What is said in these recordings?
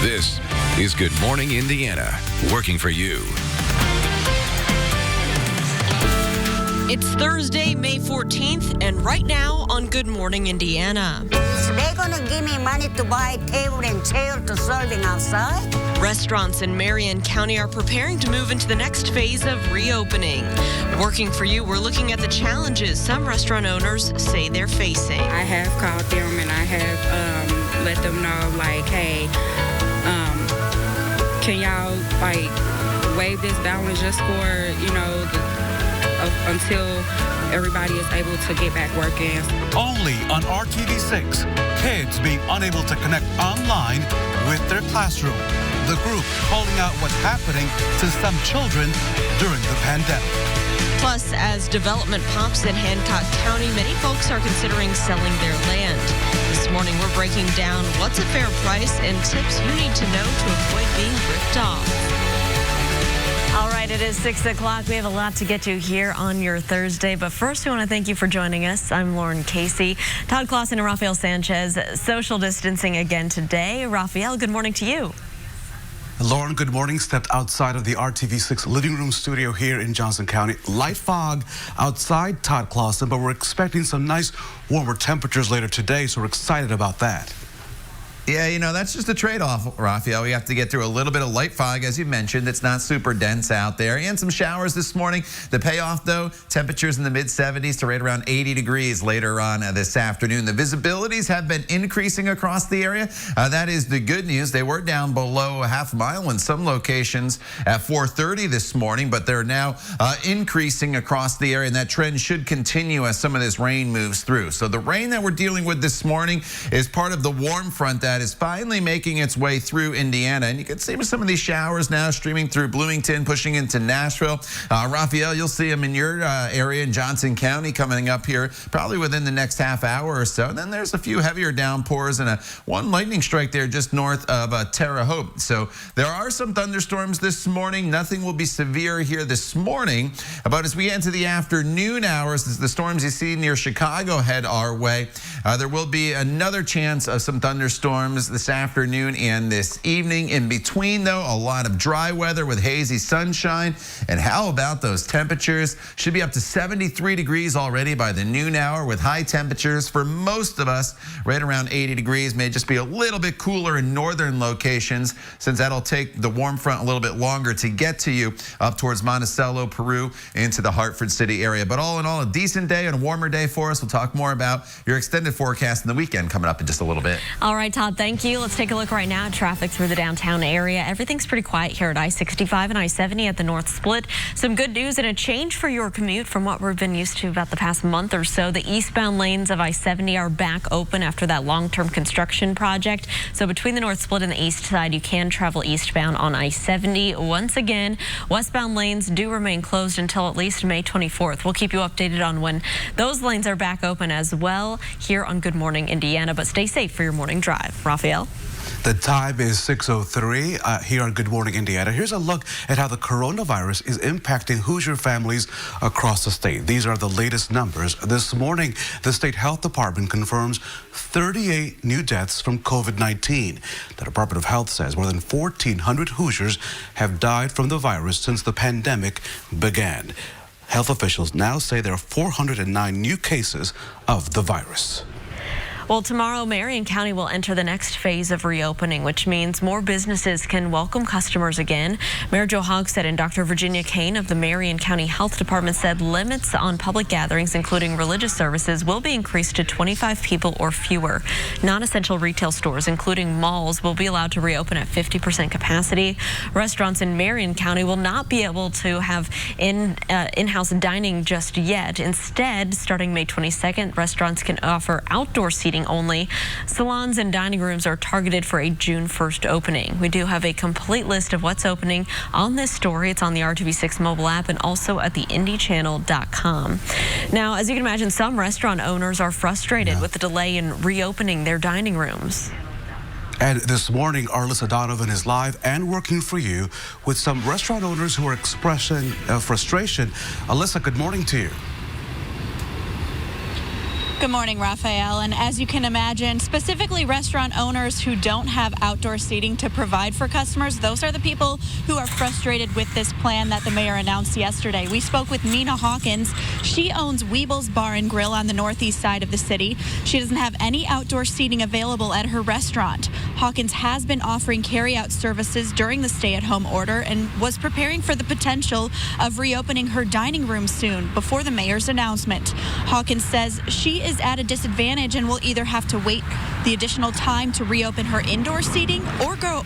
This is Good Morning Indiana, working for you. It's Thursday, May 14th, and right now on Good Morning Indiana. So they're going to give me money to buy table and chair to serving outside? Restaurants in Marion County are preparing to move into the next phase of reopening. Working for you, we're looking at the challenges some restaurant owners say they're facing. I have called them and I have let them know, like, hey, can y'all, like, waive this balance just for, until everybody is able to get back working. Only on RTV6, kids being unable to connect online with their classroom. The group calling out what's happening to some children during the pandemic. Plus, as development pops in Hancock County, many folks are considering selling their land. This morning, we're breaking down what's a fair price and tips you need to know to avoid being ripped off. All right, it is 6 o'clock. We have a lot to get to here on your Thursday. But first, we want to thank you for joining us. I'm Lauren Casey. Todd Clausen and Rafael Sanchez, social distancing again today. Rafael, good morning to you. Lauren, good morning. Stepped outside of the RTV6 living room studio here in Johnson County. Light fog outside, Todd Clausen, but we're expecting some nice warmer temperatures later today, so we're excited about that. Yeah, that's just a trade-off, Rafael. We have to get through a little bit of light fog, as you mentioned. It's not super dense out there. And some showers this morning. The payoff, though, temperatures in the mid-70s to right around 80 degrees later on this afternoon. The visibilities have been increasing across the area. That is the good news. They were down below a half mile in some locations at 4:30 this morning, but they're now increasing across the area, and that trend should continue as some of this rain moves through. So the rain that we're dealing with this morning is part of the warm front that is finally making its way through Indiana. And you can see some of these showers now streaming through Bloomington, pushing into Nashville. Rafael, you'll see them in your area in Johnson County coming up here probably within the next half hour or so. And then there's a few heavier downpours and one lightning strike there just north of Terre Haute. So there are some thunderstorms this morning. Nothing will be severe here this morning. But as we get into the afternoon hours, as the storms you see near Chicago head our way, there will be another chance of some thunderstorms this afternoon and this evening. In between, though, a lot of dry weather with hazy sunshine. And how about those temperatures? Should be up to 73 degrees already by the noon hour, with high temperatures for most of us right around 80 degrees. May just be a little bit cooler in northern locations, since that'll take the warm front a little bit longer to get to you up towards Monticello, Peru, into the Hartford City area. But all in all, a decent day and a warmer day for us. We'll talk more about your extended forecast in the weekend coming up in just a little bit. All right, Todd, thank you. Let's take a look right now at traffic through the downtown area. Everything's pretty quiet here at I-65 and I-70 at the North Split. Some good news and a change for your commute from what we've been used to about the past month or so. The eastbound lanes of I-70 are back open after that long-term construction project. So between the North Split and the east side, you can travel eastbound on I-70. Once again, westbound lanes do remain closed until at least May 24th. We'll keep you updated on when those lanes are back open as well here on Good Morning Indiana. But stay safe for your morning drive. Rafael? The time is 6:03 here on Good Morning Indiana. Here's a look at how the coronavirus is impacting Hoosier families across the state. These are the latest numbers. This morning, the state health department confirms 38 new deaths from COVID-19. The Department of Health says more than 1,400 Hoosiers have died from the virus since the pandemic began. Health officials now say there are 409 new cases of the virus. Well, tomorrow, Marion County will enter the next phase of reopening, which means more businesses can welcome customers again. Mayor Joe Hogsett and Dr. Virginia Kane of the Marion County Health Department said limits on public gatherings, including religious services, will be increased to 25 people or fewer. Non-essential retail stores, including malls, will be allowed to reopen at 50% capacity. Restaurants in Marion County will not be able to have in-house dining just yet. Instead, starting May 22nd, restaurants can offer outdoor seating only. Salons and dining rooms are targeted for a June 1st opening. We do have a complete list of what's opening on this story. It's on the RTV6 mobile app and also at the IndyChannel.com. Now, as you can imagine, some restaurant owners are frustrated with the delay in reopening their dining rooms. And this morning, Arlissa Donovan is live and working for you with some restaurant owners who are expressing frustration. Alyssa, good morning to you. Good morning, Raphael. And as you can imagine, specifically restaurant owners who don't have outdoor seating to provide for customers, those are the people who are frustrated with this plan that the mayor announced yesterday. We spoke with Mina Hawkins. She owns Weeble's Bar and Grill on the northeast side of the city. She doesn't have any outdoor seating available at her restaurant. Hawkins has been offering carry-out services during the stay-at-home order and was preparing for the potential of reopening her dining room soon before the mayor's announcement. Hawkins says she is at a disadvantage and will either have to wait the additional time to reopen her indoor seating or go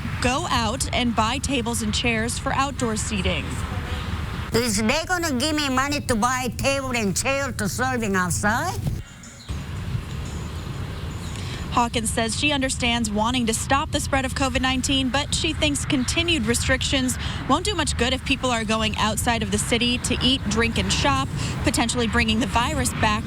out and buy tables and chairs for outdoor seating. Is they gonna give me money to buy table and chair to serving outside? Hawkins says she understands wanting to stop the spread of COVID-19, but she thinks continued restrictions won't do much good if people are going outside of the city to eat, drink, and shop, potentially bringing the virus back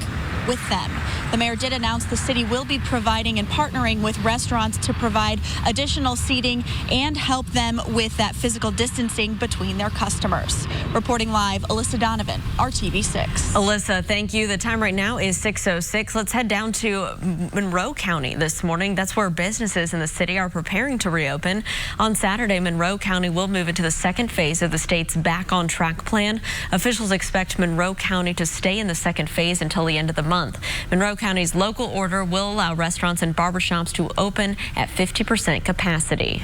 with them. The mayor did announce the city will be providing and partnering with restaurants to provide additional seating and help them with that physical distancing between their customers. Reporting live, Alyssa Donovan, RTV6. Alyssa, thank you. The time right now is 6:06. Let's head down to Monroe County this morning. That's where businesses in the city are preparing to reopen. On Saturday, Monroe County will move into the second phase of the state's Back on Track plan. Officials expect Monroe County to stay in the second phase until the end of the month. Monroe County's local order will allow restaurants and barbershops to open at 50% capacity.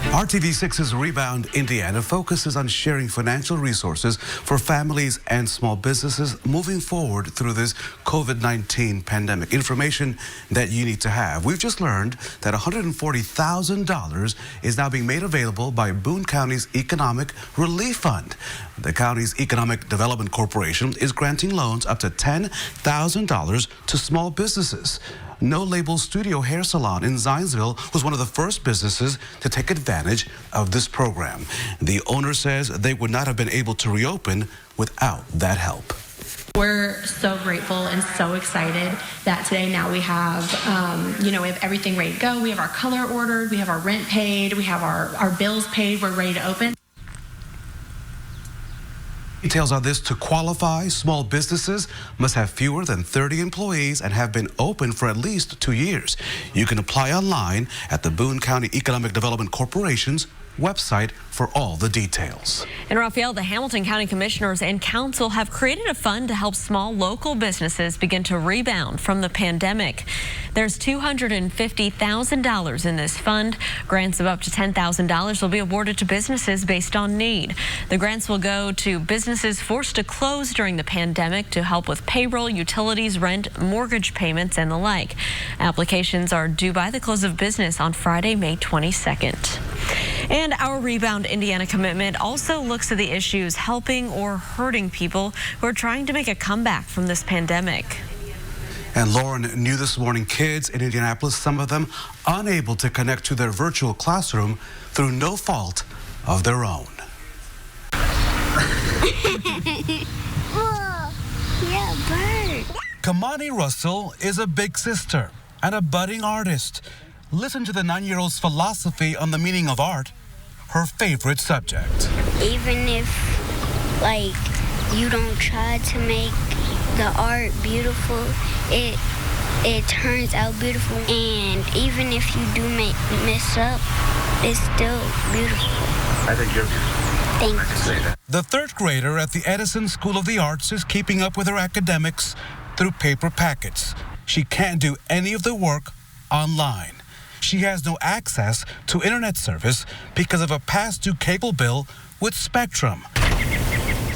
RTV6's Rebound Indiana focuses on sharing financial resources for families and small businesses moving forward through this COVID-19 pandemic. Information that you need to have. We've just learned that $140,000 is now being made available by Boone County's Economic Relief Fund. The county's Economic Development Corporation is granting loans up to $10,000 to small businesses. No Label Studio Hair Salon in Zionsville was one of the first businesses to take advantage of this program. The owner says they would not have been able to reopen without that help. We're so grateful and so excited that today now we have, we have everything ready to go. We have our color ordered, we have our rent paid, we have our bills paid, we're ready to open. Details on this: to qualify, small businesses must have fewer than 30 employees and have been open for at least 2 years. You can apply online at the Boone County Economic Development Corporation's website for all the details. And Raphael, the Hamilton County Commissioners and Council have created a fund to help small local businesses begin to rebound from the pandemic. There's $250,000 in this fund. Grants of up to $10,000 will be awarded to businesses based on need. The grants will go to businesses forced to close during the pandemic to help with payroll, utilities, rent, mortgage payments, and the like. Applications are due by the close of business on Friday, May 22nd. And our Rebound Indiana commitment also looks at the issues helping or hurting people who are trying to make a comeback from this pandemic. And Lauren knew this morning kids in Indianapolis, some of them unable to connect to their virtual classroom through no fault of their own. Whoa, yeah, bird. Kamani Russell is a big sister and a budding artist. Listen to the 9-year-old's philosophy on the meaning of art, her favorite subject. Even if, you don't try to make the art beautiful, it turns out beautiful. And even if you do mess up, it's still beautiful. I think you're beautiful. Thank you. I can say that. The third grader at the Edison School of the Arts is keeping up with her academics through paper packets. She can't do any of the work online. She has no access to internet service because of a past due cable bill with Spectrum.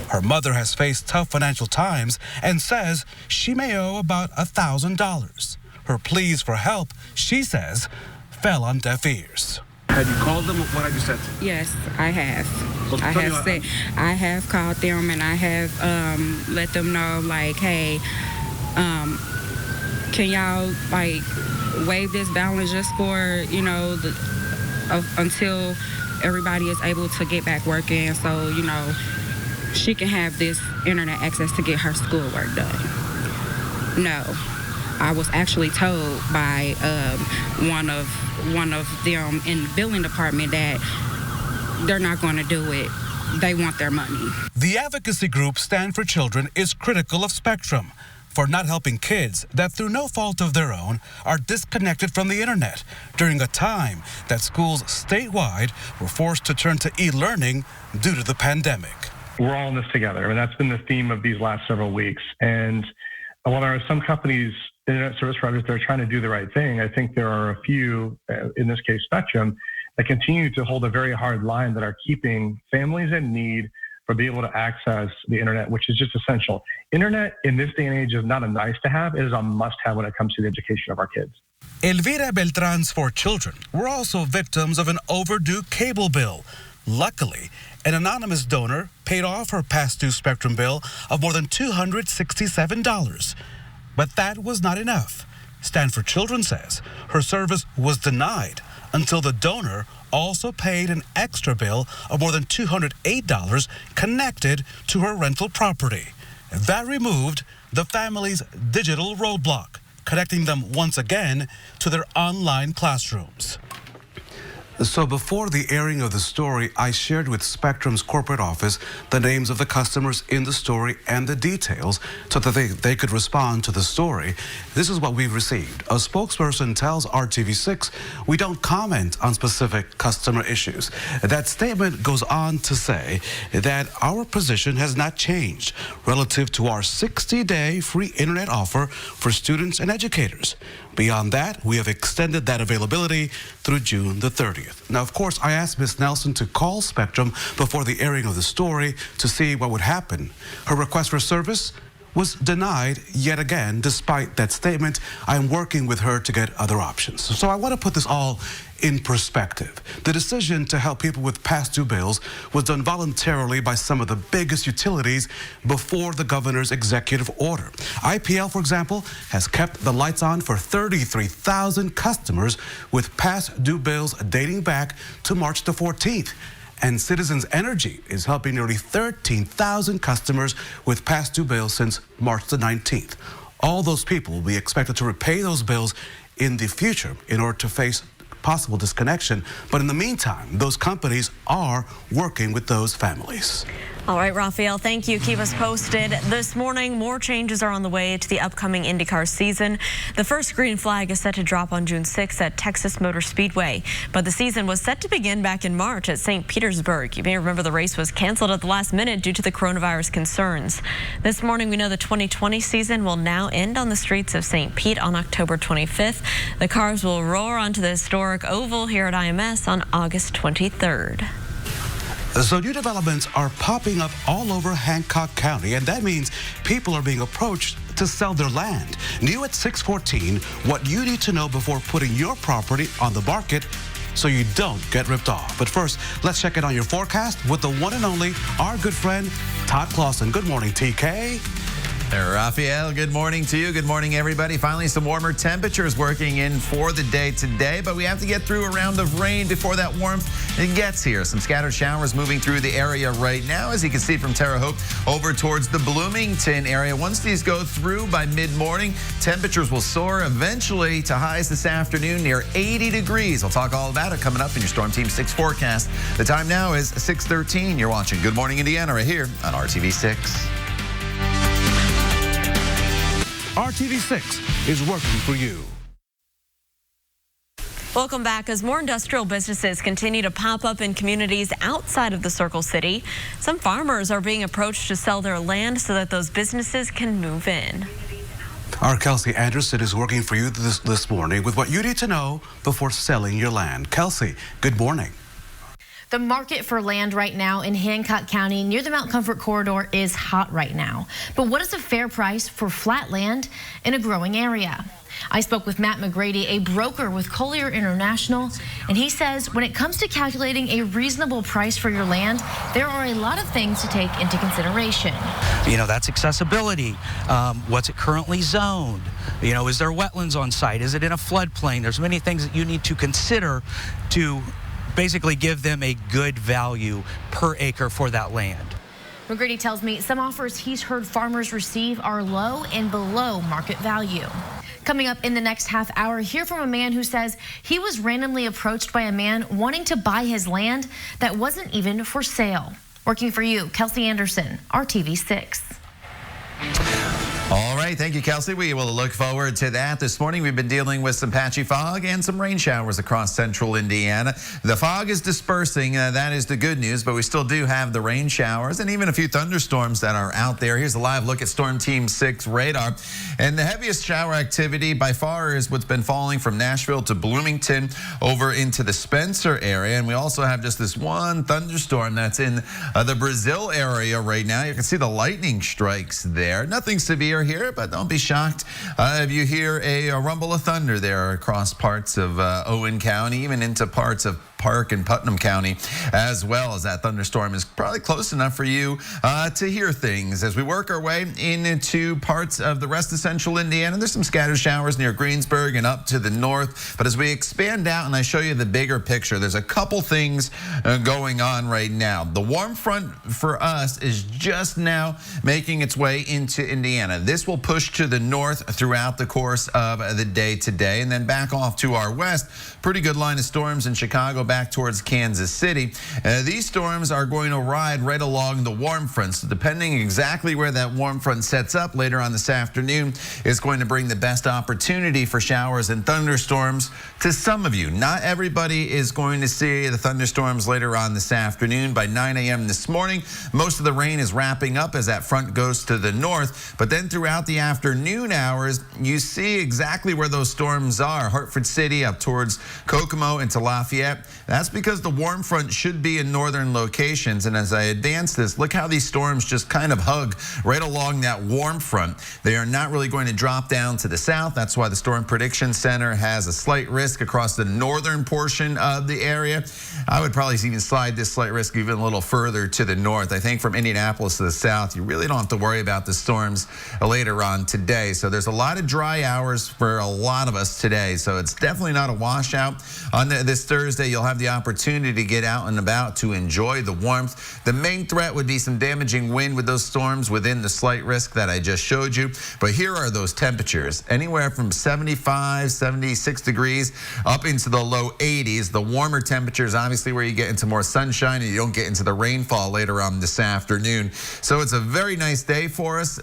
Her mother has faced tough financial times and says she may owe about $1,000. Her pleas for help, she says, fell on deaf ears. Have you called them? What have you said? Yes, I have. Well, I have called them and I have let them know, hey, can y'all waive this balance just for until everybody is able to get back working, so she can have this internet access to get her schoolwork done. No, I was actually told by one of them in the billing department that they're not going to do it. They want their money. The advocacy group Stand for Children is critical of Spectrum. for not helping kids that, through no fault of their own, are disconnected from the internet during a time that schools statewide were forced to turn to e-learning due to the pandemic. We're all in this together. I mean, that's been the theme of these last several weeks. And while there are some companies, internet service providers, that are trying to do the right thing, I think there are a few, in this case Spectrum, that continue to hold a very hard line that are keeping families in need for being able to access the internet, which is just essential. Internet in this day and age is not a nice to have, it is a must have when it comes to the education of our kids. Elvira Beltran's 4 children were also victims of an overdue cable bill. Luckily, an anonymous donor paid off her past due Spectrum bill of more than $267. But that was not enough. Stanford Children says her service was denied until the donor also paid an extra bill of more than $208 connected to her rental property. That removed the family's digital roadblock, connecting them once again to their online classrooms. So before the airing of the story, I shared with Spectrum's corporate office the names of the customers in the story and the details so that they could respond to the story. This is what we've received. A spokesperson tells RTV6 we don't comment on specific customer issues. That statement goes on to say that our position has not changed relative to our 60-day free internet offer for students and educators. Beyond that, we have extended that availability through June the 30th. Now, of course, I asked Ms. Nelson to call Spectrum before the airing of the story to see what would happen. Her request for service was denied yet again. Despite that statement, I am working with her to get other options. So I want to put this all in perspective. The decision to help people with past due bills was done voluntarily by some of the biggest utilities before the governor's executive order. IPL, for example, has kept the lights on for 33,000 customers with past due bills dating back to March the 14th. And Citizens Energy is helping nearly 13,000 customers with past due bills since March the 19th. All those people will be expected to repay those bills in the future in order to face possible disconnection. But in the meantime, those companies are working with those families. All right, Rafael, thank you. Keep us posted. This morning, more changes are on the way to the upcoming IndyCar season. The first green flag is set to drop on June 6th at Texas Motor Speedway. But the season was set to begin back in March at St. Petersburg. You may remember the race was canceled at the last minute due to the coronavirus concerns. This morning, we know the 2020 season will now end on the streets of St. Pete on October 25th. The cars will roar onto the historic oval here at IMS on August 23rd. So new developments are popping up all over Hancock County, and that means people are being approached to sell their land. New at 6:14, what you need to know before putting your property on the market so you don't get ripped off. But first, let's check in on your forecast with the one and only, our good friend, Todd Clausen. Good morning, TK. Rafael, good morning to you. Good morning, everybody. Finally, some warmer temperatures working in for the day today, but we have to get through a round of rain before that warmth gets here. Some scattered showers moving through the area right now, as you can see from Terre Haute over towards the Bloomington area. Once these go through by mid-morning, temperatures will soar eventually to highs this afternoon near 80 degrees. We'll talk all about it coming up in your Storm Team 6 forecast. The time now is 6:13. You're watching Good Morning Indiana right here on RTV6. RTV6 is working for you. Welcome back. As more industrial businesses continue to pop up in communities outside of the Circle City, some farmers are being approached to sell their land so that those businesses can move in. Our Kelsey Anderson is working for you this morning with what you need to know before selling your land. Kelsey, good morning. The market for land right now in Hancock County near the Mount Comfort corridor is hot right now. But what is a fair price for flat land in a growing area? I spoke with Matt McGrady, a broker with Collier International, and he says when it comes to calculating a reasonable price for your land, there are a lot of things to take into consideration. You know, that's accessibility. What's it currently zoned? You know, is there wetlands on site? Is it in a floodplain? There's many things that you need to consider to basically give them a good value per acre for that land. McGrady tells me some offers he's heard farmers receive are low and below market value. Coming up in the next half hour, hear from a man who says he was randomly approached by a man wanting to buy his land that wasn't even for sale. Working for you, Kelsey Anderson, RTV6. All right. right. Thank you, Kelsey. We will look forward to that. This morning, we've been dealing with some patchy fog and some rain showers across central Indiana. The fog is dispersing. That is the good news, but we still do have the rain showers and even a few thunderstorms that are out there. Here's a live look at Storm Team 6 radar. And the heaviest shower activity by far is what's been falling from Nashville to Bloomington over into the Spencer area. And we also have just this one thunderstorm that's in the Brazil area right now. You can see the lightning strikes there. Nothing severe here, but don't be shocked if you hear a rumble of thunder there across parts of Owen County, even into parts of Park and Putnam County, as well as that thunderstorm is probably close enough for you to hear things. As we work our way into parts of the rest of central Indiana, there's some scattered showers near Greensburg and up to the north. But as we expand out and I show you the bigger picture, there's a couple things going on right now. The warm front for us is just now making its way into Indiana. This will push to the north throughout the course of the day today and then back off to our west. Pretty good line of storms in Chicago back towards Kansas City. These storms are going to ride right along the warm front. So depending exactly where that warm front sets up later on this afternoon is going to bring the best opportunity for showers and thunderstorms to some of you. Not everybody is going to see the thunderstorms later on this afternoon. By 9 a.m. this morning, most of the rain is wrapping up as that front goes to the north. But then throughout the afternoon hours, you see exactly where those storms are. Hartford City up towards Kokomo into Lafayette. That's because the warm front should be in northern locations. And as I advance this, look how these storms just kind of hug right along that warm front. They are not really going to drop down to the south. That's why the Storm Prediction Center has a slight risk across the northern portion of the area. I would probably even slide this slight risk even a little further to the north. I think from Indianapolis to the south, you really don't have to worry about the storms later on today. So there's a lot of dry hours for a lot of us today. So it's definitely not a washout. On this Thursday, you'll have the opportunity to get out and about to enjoy the warmth. The main threat would be some damaging wind with those storms within the slight risk that I just showed you. But here are those temperatures, anywhere from 75, 76 degrees up into the low 80s. The warmer temperatures, obviously, where you get into more sunshine and you don't get into the rainfall later on this afternoon. So it's a very nice day for us,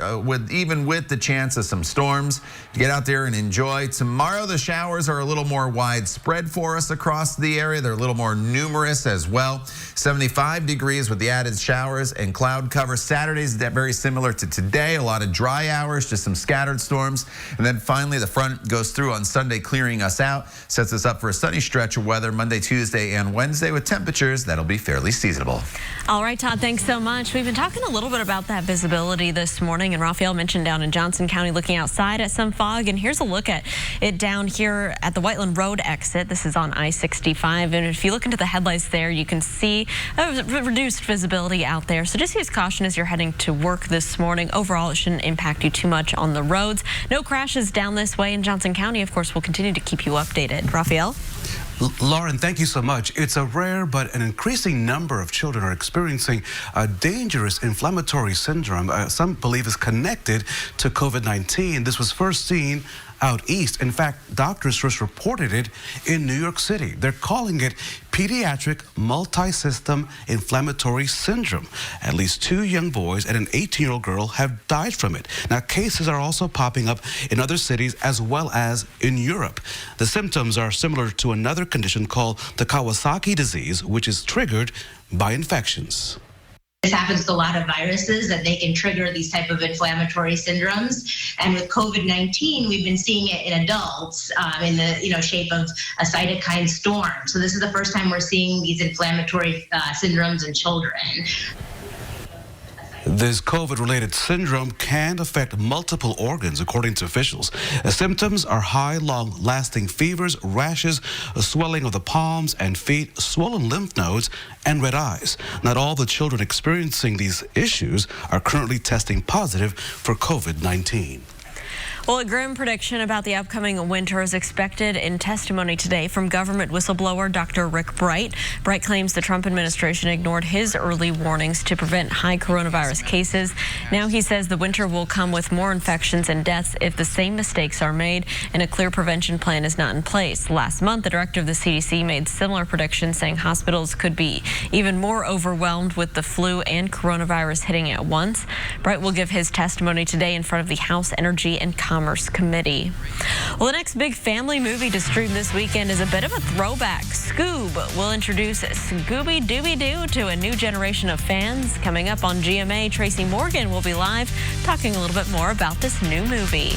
even with the chance of some storms. Get out there and enjoy. Tomorrow, the showers are a little more widespread for us across the area. They're a little more numerous as well. 75 degrees with the added showers and cloud cover. Saturday's very similar to today. A lot of dry hours, just some scattered storms. And then finally, the front goes through on Sunday, clearing us out. Sets us up for a sunny stretch of weather Monday, Tuesday, and Wednesday with temperatures that'll be fairly seasonable. All right, Todd, thanks so much. We've been talking a little bit about that visibility this morning, and Raphael mentioned down in Johnson County looking outside at some fog. And here's a look at it down here at the Whiteland Road exit. This is on I-65. And if you look into the headlights there, you can see reduced visibility out there. So just use caution as you're heading to work this morning. Overall, it shouldn't impact you too much on the roads. No crashes down this way in Johnson County. Of course, we'll continue to keep you updated. Raphael? Lauren, thank you so much. It's a rare but an increasing number of children are experiencing a dangerous inflammatory syndrome. Some believe is connected to COVID-19. This was first seen out east. In fact, doctors first reported it in New York City. They're calling it pediatric multi-system inflammatory syndrome. At least 2 young boys and an 18-year-old girl have died from it. Now, cases are also popping up in other cities as well as in Europe. The symptoms are similar to another condition called the Kawasaki disease, which is triggered by infections. This happens to a lot of viruses that they can trigger these type of inflammatory syndromes. And with COVID-19, we've been seeing it in adults in the shape of a cytokine storm. So this is the first time we're seeing these inflammatory syndromes in children. This COVID-related syndrome can affect multiple organs, according to officials. The symptoms are high, long-lasting fevers, rashes, a swelling of the palms and feet, swollen lymph nodes, and red eyes. Not all the children experiencing these issues are currently testing positive for COVID-19. Well, a grim prediction about the upcoming winter is expected in testimony today from government whistleblower Dr. Rick Bright. Bright claims the Trump administration ignored his early warnings to prevent high coronavirus cases. Now he says the winter will come with more infections and deaths if the same mistakes are made and a clear prevention plan is not in place. Last month, the director of the CDC made similar predictions, saying hospitals could be even more overwhelmed with the flu and coronavirus hitting at once. Bright will give his testimony today in front of the House Energy and Commerce Committee. Well, the next big family movie to stream this weekend is a bit of a throwback. Scoob will introduce Scooby-Dooby-Doo to a new generation of fans. Coming up on GMA, Tracy Morgan will be live talking a little bit more about this new movie.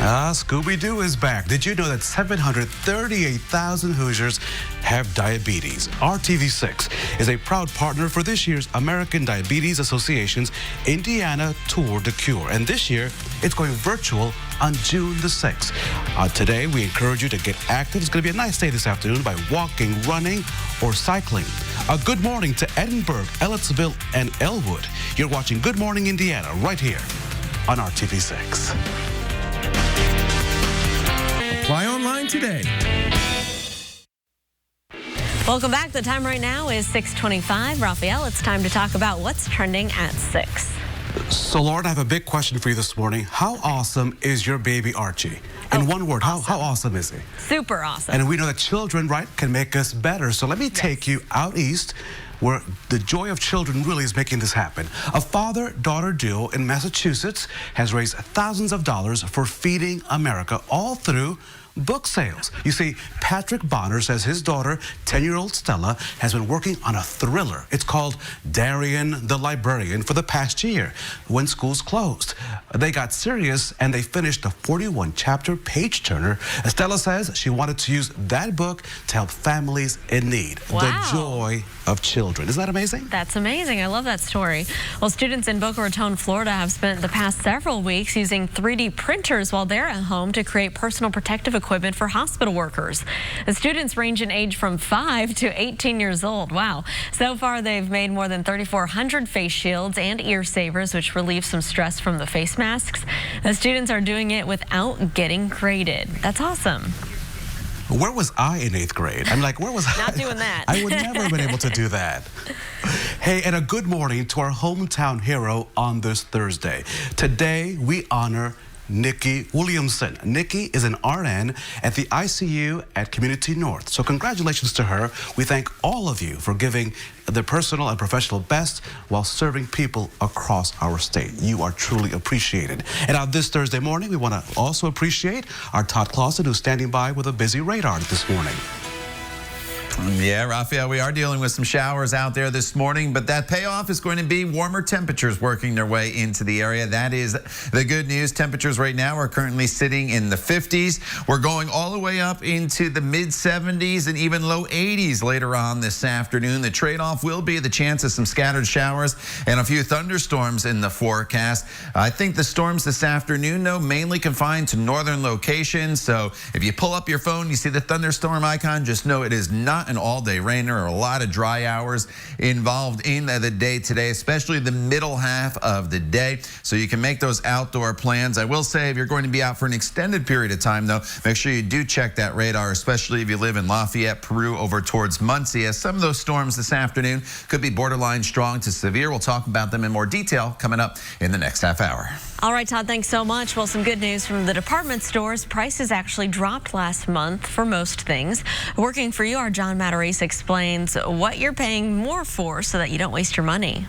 Scooby-Doo is back. Did you know that 738,000 Hoosiers have diabetes? RTV6 is a proud partner for this year's American Diabetes Association's Indiana Tour de Cure. And this year, it's going virtual on June the 6th. Today, we encourage you to get active. It's going to be a nice day this afternoon by walking, running, or cycling. A good morning to Edinburgh, Ellettsville, and Elwood. You're watching Good Morning Indiana right here on RTV6. Apply online today. Welcome back. The time right now is 6:25. Raphael, it's time to talk about what's trending at 6. So, Lauren, I have a big question for you this morning. How awesome is your baby Archie? In one word, awesome. How awesome is he? Super awesome. And we know that children, right, can make us better. So let me take you out east, where the joy of children really is making this happen. A father-daughter duo in Massachusetts has raised thousands of dollars for Feeding America, all through book sales. You see, Patrick Bonner says his daughter, 10-year-old Stella, has been working on a thriller. It's called Marion the Librarian for the past year. When schools closed, they got serious and they finished a 41-chapter page-turner. Stella says she wanted to use that book to help families in need. Wow. The joy of children. Isn't that amazing? That's amazing. I love that story. Well, students in Boca Raton, Florida have spent the past several weeks using 3D printers while they're at home to create personal protective equipment for hospital workers. The students range in age from 5 to 18 years old. Wow. So far, they've made more than 3,400 face shields and ear savers, which relieve some stress from the face masks. The students are doing it without getting graded. That's awesome. Where was I in 8th grade? I'm like, where was I? Not doing that. I would never have been able to do that. Hey, and a good morning to our hometown hero on this Thursday. Today, we honor Nikki Williamson. Nikki is an RN at the ICU at Community North. So congratulations to her. We thank all of you for giving the personal and professional best while serving people across our state. You are truly appreciated. And on this Thursday morning, we want to also appreciate our Todd Clausen, who's standing by with a busy radar this morning. Yeah, Raphael, we are dealing with some showers out there this morning, but that payoff is going to be warmer temperatures working their way into the area. That is the good news. Temperatures right now are currently sitting in the 50s. We're going all the way up into the mid-70s and even low 80s later on this afternoon. The trade-off will be the chance of some scattered showers and a few thunderstorms in the forecast. I think the storms this afternoon, though, mainly confined to northern locations. So if you pull up your phone, you see the thunderstorm icon, just know it is not an all-day rain. There are a lot of dry hours involved in the day today, especially the middle half of the day, so you can make those outdoor plans. I will say, if you're going to be out for an extended period of time, though, make sure you do check that radar, especially if you live in Lafayette, Peru, over towards Muncie, as some of those storms this afternoon could be borderline strong to severe. We'll talk about them in more detail coming up in the next half hour. All right, Todd, thanks so much. Well, some good news from the department stores. Prices actually dropped last month for most things. Working for you, our John Matarese explains what you're paying more for so that you don't waste your money.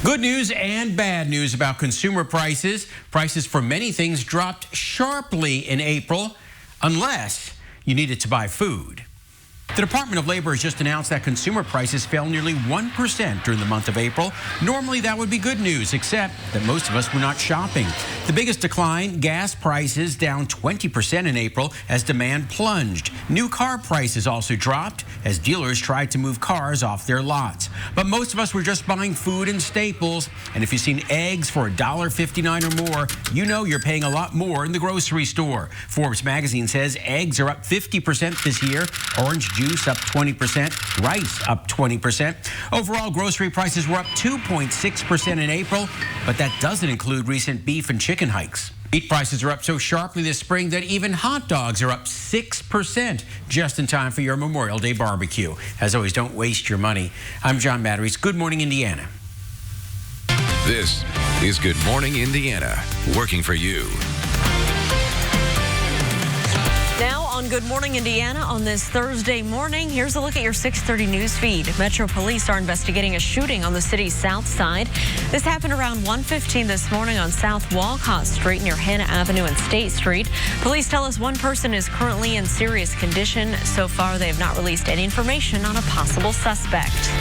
Good news and bad news about consumer prices. Prices for many things dropped sharply in April, unless you needed to buy food. The Department of Labor has just announced that consumer prices fell nearly 1% during the month of April. Normally, that would be good news, except that most of us were not shopping. The biggest decline, gas prices down 20% in April as demand plunged. New car prices also dropped as dealers tried to move cars off their lots. But most of us were just buying food and staples. And if you've seen eggs for $1.59 or more, you know you're paying a lot more in the grocery store. Forbes magazine says eggs are up 50% this year. Orange juice up 20%, rice up 20%. Overall, grocery prices were up 2.6% in April, but that doesn't include recent beef and chicken hikes. Meat prices are up so sharply this spring that even hot dogs are up 6% just in time for your Memorial Day barbecue. As always, don't waste your money. I'm John Batteries. Good morning, Indiana. This is Good Morning Indiana, working for you. Now on Good Morning Indiana on this Thursday morning, here's a look at your 6:30 news feed. Metro Police are investigating a shooting on the city's south side. This happened around 1:15 this morning on South Walcott Street near Hannah Avenue and State Street. Police tell us one person is currently in serious condition. So far, they have not released any information on a possible suspect.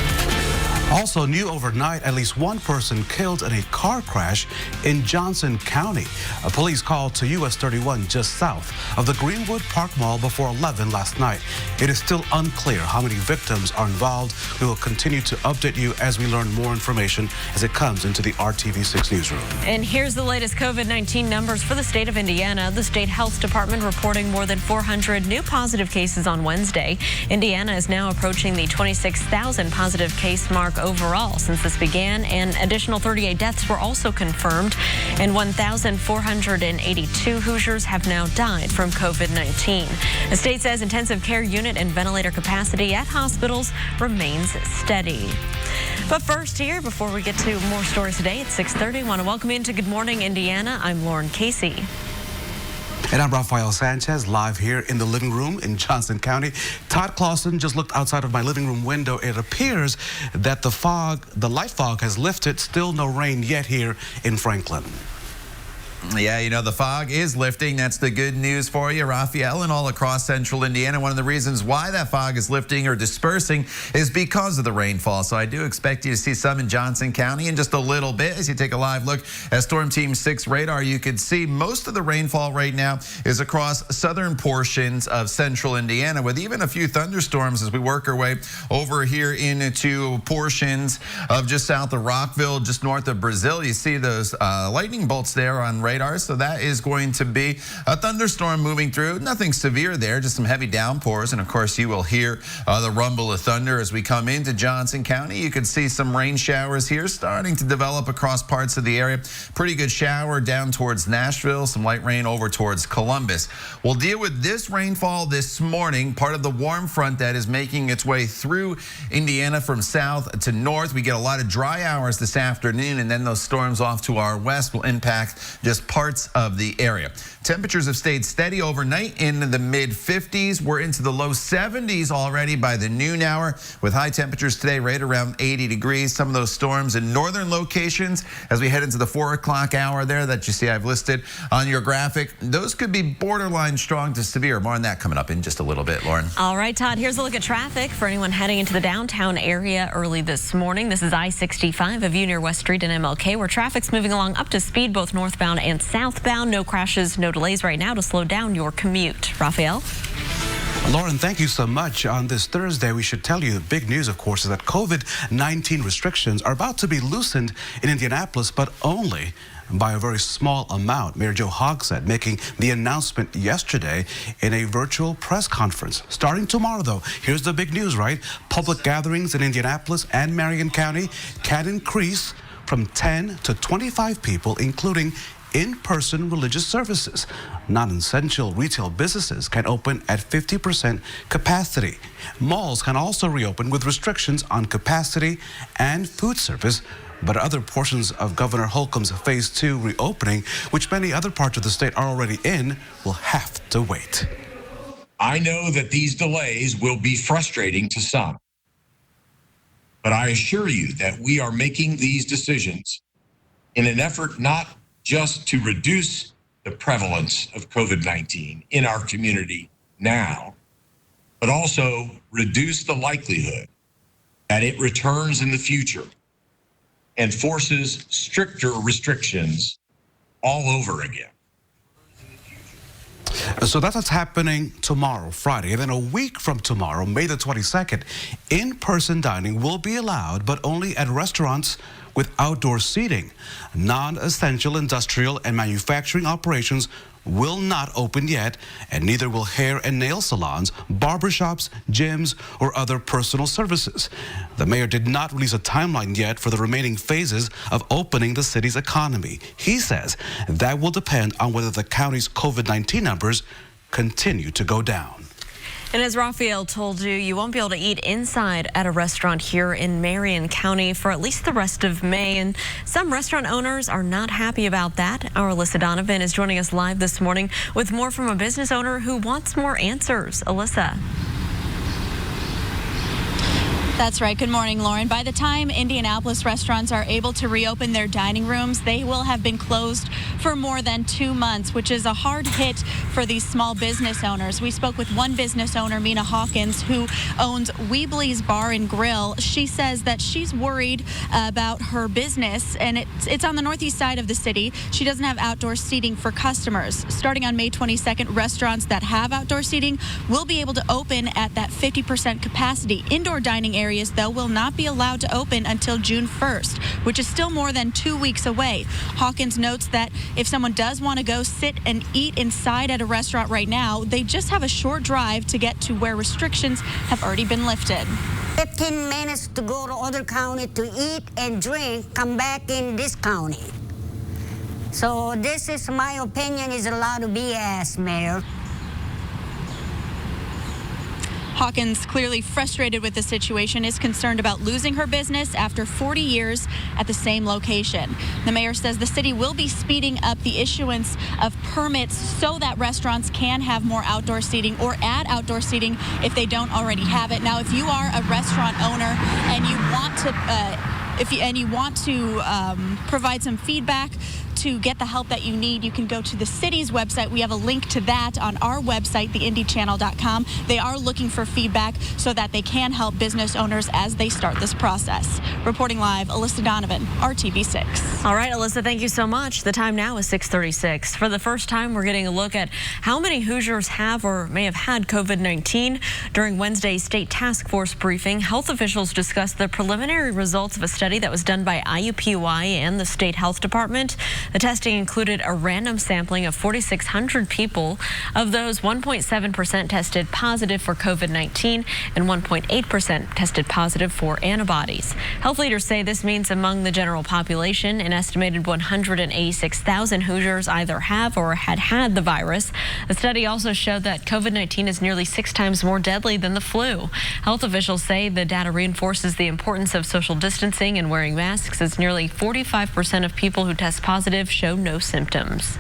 Also new overnight, at least one person killed in a car crash in Johnson County. Police called to US 31 just south of the Greenwood Park Mall before 11 last night. It is still unclear how many victims are involved. We will continue to update you as we learn more information as it comes into the RTV6 newsroom. And here's the latest COVID-19 numbers for the state of Indiana. The state health department reporting more than 400 new positive cases on Wednesday. Indiana is now approaching the 26,000 positive case mark overall since this began, and additional 38 deaths were also confirmed, and 1,482 Hoosiers have now died from COVID-19. The state says intensive care unit and ventilator capacity at hospitals remains steady. But first here, before we get to more stories today at 6:30, I want to welcome you into Good Morning Indiana. I'm Lauren Casey. And I'm Rafael Sanchez, live here in the living room in Johnson County. Todd Clausen just looked outside of my living room window. It appears that the light fog has lifted. Still no rain yet here in Franklin. Yeah, you know, the fog is lifting. That's the good news for you, Rafael, and all across central Indiana. One of the reasons why that fog is lifting or dispersing is because of the rainfall. So I do expect you to see some in Johnson County in just a little bit. As you take a live look at Storm Team 6 radar, you can see most of the rainfall right now is across southern portions of central Indiana, with even a few thunderstorms as we work our way over here into portions of just south of Rockville, just north of Brazil. You see those lightning bolts there on radar. So that is going to be a thunderstorm moving through. Nothing severe there, just some heavy downpours. And of course, you will hear the rumble of thunder as we come into Johnson County. You can see some rain showers here starting to develop across parts of the area. Pretty good shower down towards Nashville, some light rain over towards Columbus. We'll deal with this rainfall this morning, part of the warm front that is making its way through Indiana from south to north. We get a lot of dry hours this afternoon, and then those storms off to our west will impact just parts of the area. Temperatures have stayed steady overnight in the mid-50s. We're into the low 70s already by the noon hour, with high temperatures today right around 80 degrees. Some of those storms in northern locations as we head into the 4 o'clock hour there that you see I've listed on your graphic, those could be borderline strong to severe. More on that coming up in just a little bit, Lauren. All right, Todd, here's a look at traffic for anyone heading into the downtown area early this morning. This is I-65, a view near West Street and MLK, where traffic's moving along up to speed both northbound and southbound. No crashes, no delays right now to slow down your commute. Rafael? Lauren, thank you so much. On this Thursday, we should tell you the big news, of course, is that COVID-19 restrictions are about to be loosened in Indianapolis, but only by a very small amount. Mayor Joe Hogsett making the announcement yesterday in a virtual press conference. Starting tomorrow, though, here's the big news, right? Public gatherings in Indianapolis and Marion County can increase from 10 to 25 people, including in-person religious services. Non-essential retail businesses can open at 50% capacity. Malls can also reopen with restrictions on capacity and food service, but other portions of Governor Holcomb's Phase 2 reopening, which many other parts of the state are already in, will have to wait. I know that these delays will be frustrating to some, but I assure you that we are making these decisions in an effort not just to reduce the prevalence of COVID-19 in our community now, but also reduce the likelihood that it returns in the future and forces stricter restrictions all over again. So that's what's happening tomorrow, Friday. And then a week from tomorrow, May the 22nd, in-person dining will be allowed, but only at restaurants with outdoor seating. Non-essential industrial and manufacturing operations will not open yet, and neither will hair and nail salons, barbershops, gyms, or other personal services. The mayor did not release a timeline yet for the remaining phases of opening the city's economy. He says that will depend on whether the county's COVID-19 numbers continue to go down. And as Raphael told you, you won't be able to eat inside at a restaurant here in Marion County for at least the rest of May. And some restaurant owners are not happy about that. Our Alyssa Donovan is joining us live this morning with more from a business owner who wants more answers. Alyssa. That's right. Good morning, Lauren. By the time Indianapolis restaurants are able to reopen their dining rooms, they will have been closed for more than 2 months, which is a hard hit for these small business owners. We spoke with one business owner, Mina Hawkins, who owns Weebly's Bar and Grill. She says that she's worried about her business, and it's on the northeast side of the city. She doesn't have outdoor seating for customers. Starting on May 22nd, restaurants that have outdoor seating will be able to open at that 50% capacity. Indoor dining areas, though, will not be allowed to open until June 1st, which is still more than 2 weeks away. Hawkins notes that if someone does want to go sit and eat inside at a restaurant right now, they just have a short drive to get to where restrictions have already been lifted. 15 minutes to go to other county to eat and drink, come back in this county. So this is my opinion, is a lot of BS, Mayor. Hawkins, clearly frustrated with the situation, is concerned about losing her business after 40 years at the same location. The mayor says the city will be speeding up the issuance of permits so that restaurants can have more outdoor seating or add outdoor seating if they don't already have it. Now, if you are a restaurant owner and you want to provide some feedback to get the help that you need, you can go to the city's website. We have a link to that on our website, theindychannel.com. They are looking for feedback so that they can help business owners as they start this process. Reporting live, Alyssa Donovan, RTV6. All right, Alyssa, thank you so much. The time now is 6:36. For the first time, we're getting a look at how many Hoosiers have or may have had COVID-19. During Wednesday's state task force briefing, health officials discussed the preliminary results of a study that was done by IUPUI and the state health department. The testing included a random sampling of 4,600 people. Of those, 1.7% tested positive for COVID-19 and 1.8% tested positive for antibodies. Health leaders say this means among the general population, an estimated 186,000 Hoosiers either have or had the virus. The study also showed that COVID-19 is nearly 6 times more deadly than the flu. Health officials say the data reinforces the importance of social distancing and wearing masks, as nearly 45% of people who test positive show no symptoms.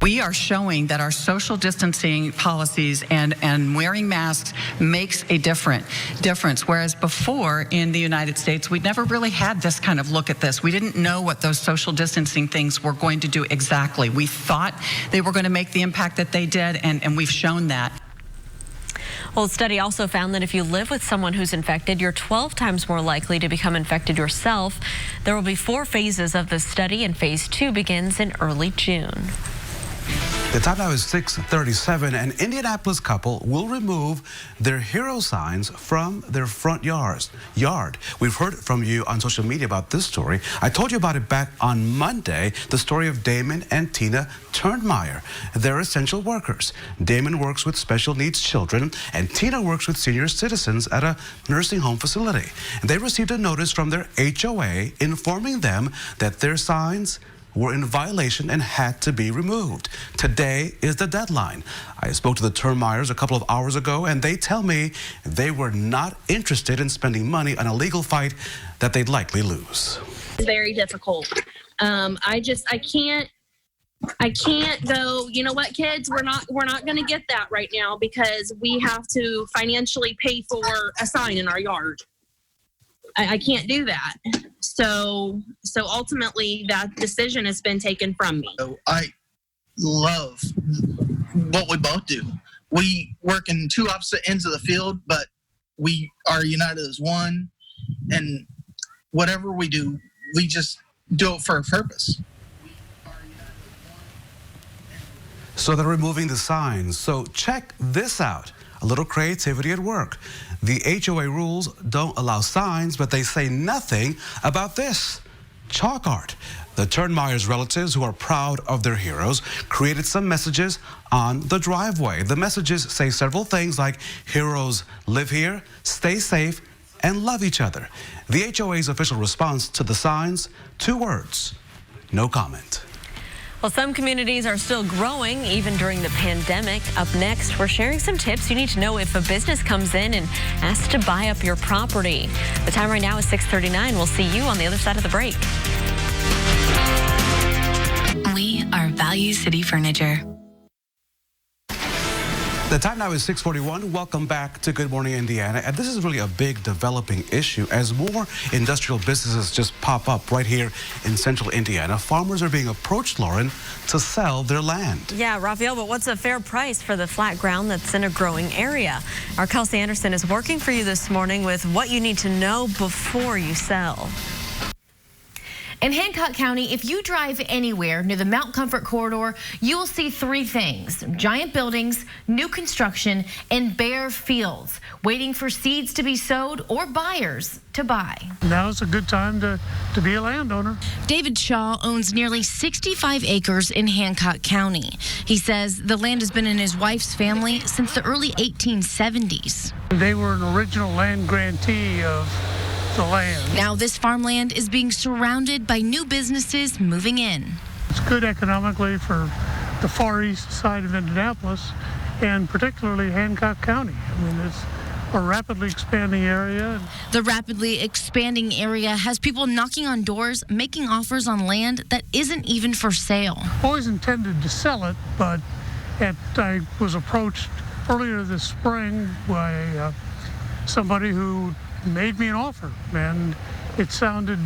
We are showing that our social distancing policies and wearing masks makes a difference. Whereas before in the United States, we never really had this kind of look at this. We didn't know what those social distancing things were going to do exactly. We thought they were going to make the impact that they did, and we've shown that. Well, the study also found that if you live with someone who's infected, you're 12 times more likely to become infected yourself. There will be 4 phases of this study, and phase 2 begins in early June. The time now is 6:37. An Indianapolis couple will remove their hero signs from their front yard. We've heard from you on social media about this story. I told you about it back on Monday, the story of Damon and Tina Turnmeyer. They're essential workers. Damon works with special needs children, and Tina works with senior citizens at a nursing home facility. And they received a notice from their HOA informing them that their signs were in violation and had to be removed. Today is the deadline. I spoke to the Turnmeyers a couple of hours ago, and they tell me they were not interested in spending money on a legal fight that they'd likely lose. It's very difficult. I can't go, you know what, kids, we're not going to get that right now because we have to financially pay for a sign in our yard. I can't do that. So ultimately that decision has been taken from me. I love what we both do. We work in 2 opposite ends of the field, but we are united as one. And whatever we do, we just do it for a purpose. So they're removing the signs. So check this out. A little creativity at work. The HOA rules don't allow signs, but they say nothing about this. chalk art. The Turnmeyers relatives, who are proud of their heroes, created some messages on the driveway. The messages say several things like heroes live here, stay safe, and love each other. The HOA's official response to the signs, 2 words: no comment. Well, some communities are still growing even during the pandemic. Up next, we're sharing some tips you need to know if a business comes in and asks to buy up your property. The time right now is 6:39. We'll see you on the other side of the break. We are Value City Furniture. The time now is 6:41. Welcome back to Good Morning Indiana. And this is really a big developing issue as more industrial businesses just pop up right here in central Indiana. Farmers are being approached, Lauren, to sell their land. Yeah, Raphael, but what's a fair price for the flat ground that's in a growing area? Our Kelsey Anderson is working for you this morning with what you need to know before you sell. In Hancock County, if you drive anywhere near the Mount Comfort corridor, you will see 3 things: giant buildings, new construction, and bare fields, waiting for seeds to be sowed or buyers to buy. Now's a good time to be a landowner. David Shaw owns nearly 65 acres in Hancock County. He says the land has been in his wife's family since the early 1870s. They were an original land grantee of the land. Now this farmland is being surrounded by new businesses moving in. It's good economically for the far east side of Indianapolis and particularly Hancock County. I mean, it's a rapidly expanding area. The rapidly expanding area has people knocking on doors, making offers on land that isn't even for sale. Always intended to sell it, but I was approached earlier this spring by somebody who made me an offer, and it sounded,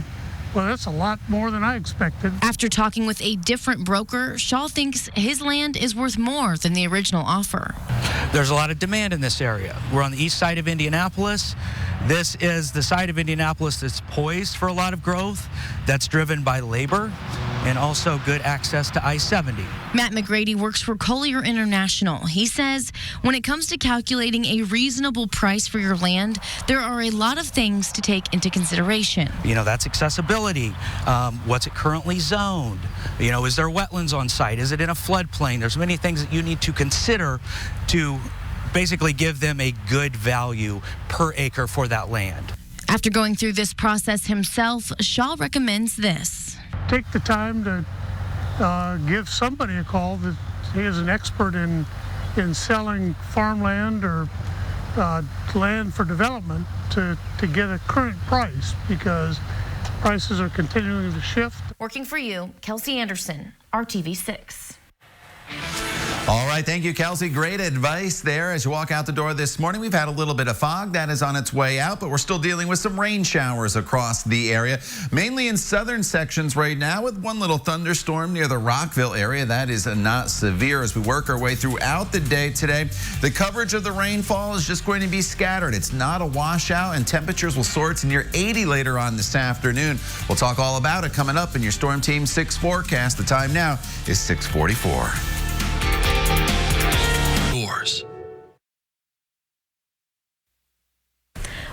well, that's a lot more than I expected. After talking with a different broker, Shaw thinks his land is worth more than the original offer. There's a lot of demand in this area. We're on the east side of Indianapolis. This is the side of Indianapolis that's poised for a lot of growth, that's driven by labor and also good access to I-70. Matt McGrady works for Collier International. He says when it comes to calculating a reasonable price for your land, there are a lot of things to take into consideration. You know, that's accessibility. What's it currently zoned? You know, is there wetlands on site? Is it in a floodplain? There's many things that you need to consider to basically give them a good value per acre for that land. After going through this process himself, Shaw recommends this. Take the time to give somebody a call that he is an expert in selling farmland or land for development to get a current price, because prices are continuing to shift. Working for you, Kelsey Anderson, RTV6. All right, thank you, Kelsey. Great advice there as you walk out the door this morning. We've had a little bit of fog that is on its way out, but we're still dealing with some rain showers across the area, mainly in southern sections right now, with one little thunderstorm near the Rockville area. That is not severe as we work our way throughout the day today. The coverage of the rainfall is just going to be scattered. It's not a washout, and temperatures will soar to near 80 later on this afternoon. We'll talk all about it coming up in your Storm Team 6 forecast. The time now is 6:44.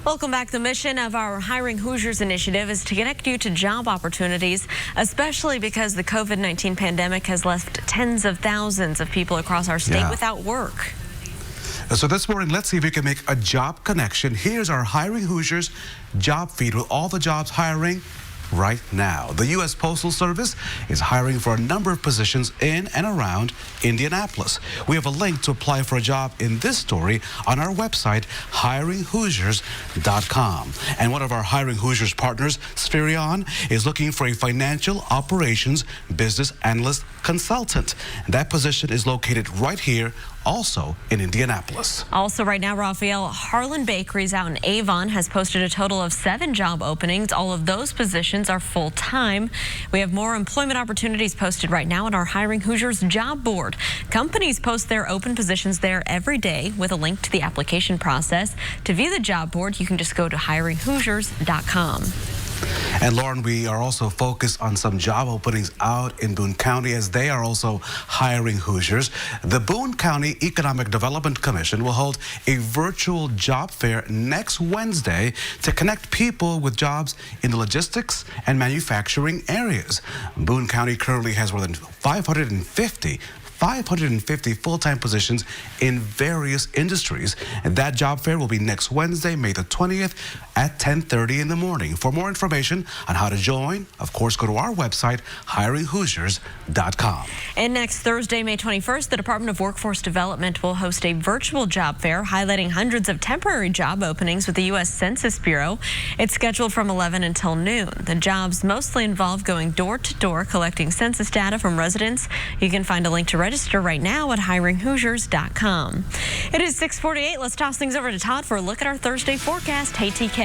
Welcome back. The mission of our Hiring Hoosiers initiative is to connect you to job opportunities, especially because the COVID-19 pandemic has left tens of thousands of people across our state without work. So this morning, let's see if we can make a job connection. Here's our Hiring Hoosiers job feed with all the jobs hiring right now. The U.S. Postal Service is hiring for a number of positions in and around Indianapolis. We have a link to apply for a job in this story on our website, hiringhoosiers.com. And one of our Hiring Hoosiers partners, Spherion, is looking for a financial operations business analyst consultant. That position is located right here, also in Indianapolis. Also right now, Raphael, Harlan Bakeries out in Avon has posted a total of 7 job openings. All of those positions are full-time. We have more employment opportunities posted right now on our Hiring Hoosiers job board. Companies post their open positions there every day with a link to the application process. To view the job board, you can just go to hiringhoosiers.com. And Lauren, we are also focused on some job openings out in Boone County as they are also hiring Hoosiers. The Boone County Economic Development Commission will hold a virtual job fair next Wednesday to connect people with jobs in the logistics and manufacturing areas. Boone County currently has more than 550 full-time positions in various industries. And that job fair will be next Wednesday, May the 20th at 10:30 in the morning. For more information on how to join, of course, go to our website, hiringhoosiers.com. And next Thursday, May 21st, the Department of Workforce Development will host a virtual job fair highlighting hundreds of temporary job openings with the U.S. Census Bureau. It's scheduled from 11 until noon. The jobs mostly involve going door to door collecting census data from residents. You can find a link to register right now at hiringhoosiers.com. It is 6:48. Let's toss things over to Todd for a look at our Thursday forecast. Hey, TK.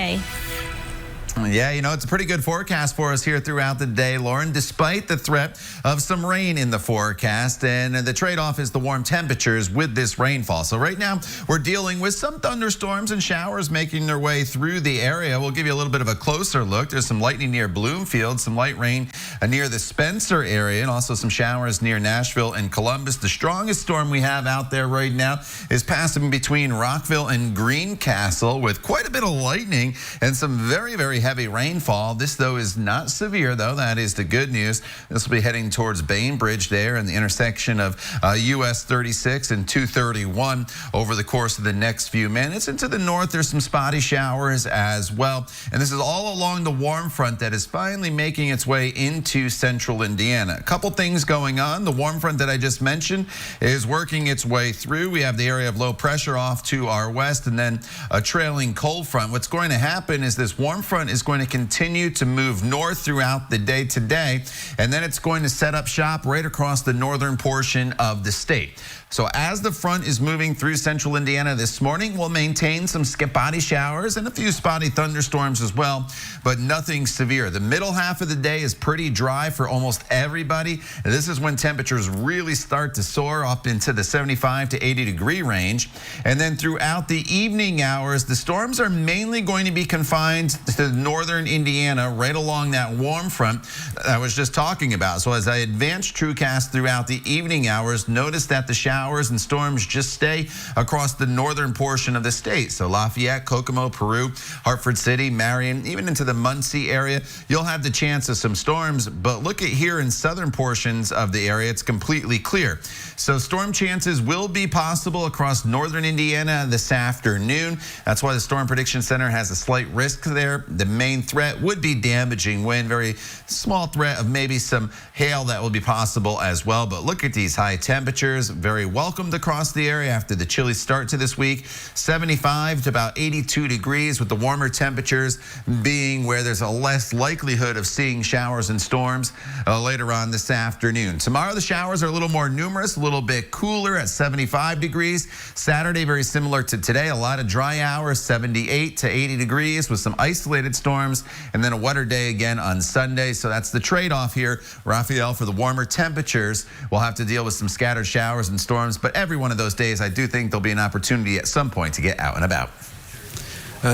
Yeah, you know, it's a pretty good forecast for us here throughout the day, Lauren, despite the threat of some rain in the forecast. And the trade-off is the warm temperatures with this rainfall. So right now, we're dealing with some thunderstorms and showers making their way through the area. We'll give you a little bit of a closer look. There's some lightning near Bloomfield, some light rain near the Spencer area, and also some showers near Nashville and Columbus. The strongest storm we have out there right now is passing between Rockville and Greencastle with quite a bit of lightning and some very, very heavy rainfall. This, though, is not severe, though. That is the good news. This will be heading towards Bainbridge there in the intersection of US 36 and 231 over the course of the next few minutes. And to the north, there's some spotty showers as well. And this is all along the warm front that is finally making its way into central Indiana. A couple things going on. The warm front that I just mentioned is working its way through. We have the area of low pressure off to our west and then a trailing cold front. What's going to happen is this warm front is going to continue to move north throughout the day today, and then it's going to set up shop right across the northern portion of the state. So as the front is moving through central Indiana this morning, we'll maintain some spotty showers and a few spotty thunderstorms as well, but nothing severe. The middle half of the day is pretty dry for almost everybody. And this is when temperatures really start to soar up into the 75 to 80 degree range. And then throughout the evening hours, the storms are mainly going to be confined to northern Indiana, right along that warm front I was just talking about. So as I advance TrueCast throughout the evening hours, notice that the showers and storms just stay across the northern portion of the state. So Lafayette, Kokomo, Peru, Hartford City, Marion, even into the Muncie area, you'll have the chance of some storms. But look at here in southern portions of the area, it's completely clear. So storm chances will be possible across northern Indiana this afternoon. That's why the Storm Prediction Center has a slight risk there. The main threat would be damaging wind, very small threat of maybe some hail that will be possible as well. But look at these high temperatures, very welcomed across the area after the chilly start to this week. 75 to about 82 degrees, with the warmer temperatures being where there's a less likelihood of seeing showers and storms later on this afternoon. Tomorrow the showers are a little more numerous, a little bit cooler at 75 degrees. Saturday very similar to today, a lot of dry hours, 78 to 80 degrees with some isolated storms, and then a wetter day again on Sunday. So that's the trade-off here, Raphael, for the warmer temperatures. We'll have to deal with some scattered showers and storms, but every one of those days I do think there'll be an opportunity at some point to get out and about.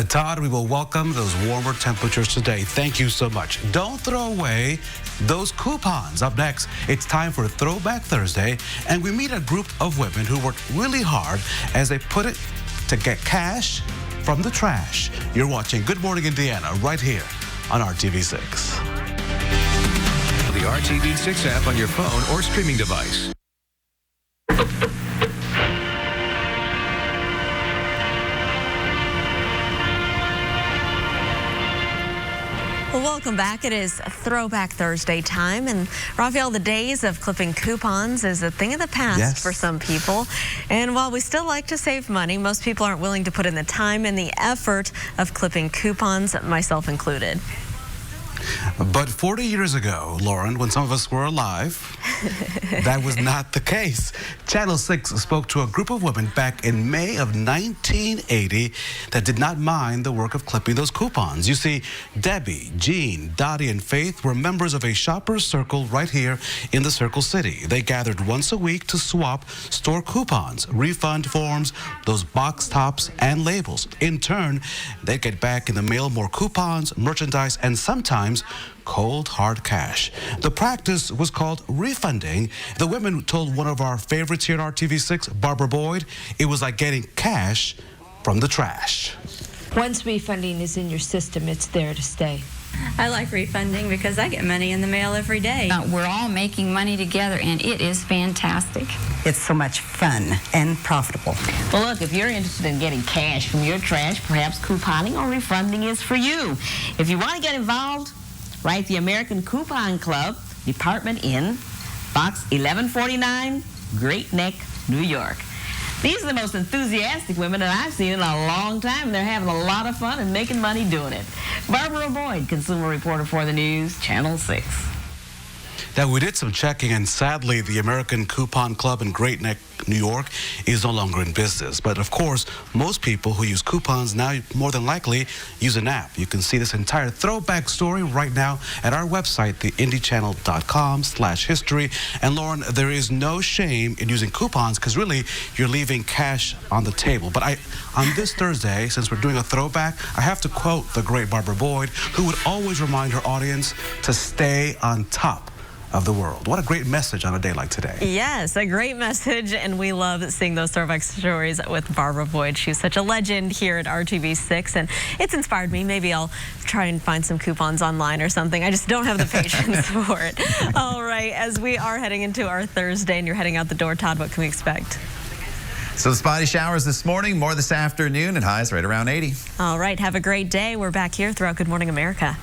Todd, we will welcome those warmer temperatures today. Thank you so much. Don't throw away those coupons. Up next, it's time for Throwback Thursday, and we meet a group of women who worked really hard as they put it to get cash from the trash. You're watching Good Morning Indiana right here on RTV6. The RTV6 app on your phone or streaming device. Well, welcome back. It is Throwback Thursday time, and Raphael, the days of clipping coupons is a thing of the past for some people. And while we still like to save money, most people aren't willing to put in the time and the effort of clipping coupons, myself included. But 40 years ago, Lauren, when some of us were alive, that was not the case. Channel 6 spoke to a group of women back in May of 1980 that did not mind the work of clipping those coupons. You see, Debbie, Jean, Dottie, and Faith were members of a shopper's circle right here in the Circle City. They gathered once a week to swap store coupons, refund forms, those box tops, and labels. In turn, they'd get back in the mail more coupons, merchandise, and sometimes cold hard cash. The practice was called refunding. The women told one of our favorites here at RTV6, Barbara Boyd, it was like getting cash from the trash. Once refunding is in your system, it's there to stay. I like refunding because I get money in the mail every day. We're all making money together, and it is fantastic. It's so much fun and profitable. Well, look, if you're interested in getting cash from your trash, perhaps couponing or refunding is for you. If you want to get involved, write the American Coupon Club, Department Inn, Box 1149, Great Neck, New York. These are the most enthusiastic women that I've seen in a long time, and they're having a lot of fun and making money doing it. Barbara Boyd, consumer reporter for the news, Channel 6. Now, we did some checking, and sadly, the American Coupon Club in Great Neck, New York, is no longer in business. But of course, most people who use coupons now more than likely use an app. You can see this entire throwback story right now at our website, theindychannel.com/history. And Lauren, there is no shame in using coupons because really you're leaving cash on the table. But on this Thursday, since we're doing a throwback, I have to quote the great Barbara Boyd, who would always remind her audience to stay on top of the world. What a great message on a day like today. Yes, a great message, and we love seeing those throwback stories with Barbara Boyd. She's such a legend here at RTV6, and it's inspired me. Maybe I'll try and find some coupons online or something. I just don't have the patience for it. All right, as we are heading into our Thursday and you're heading out the door, Todd, what can we expect? So the spotty showers this morning, more this afternoon, and highs right around 80. All right, have a great day. We're back here throughout Good Morning America.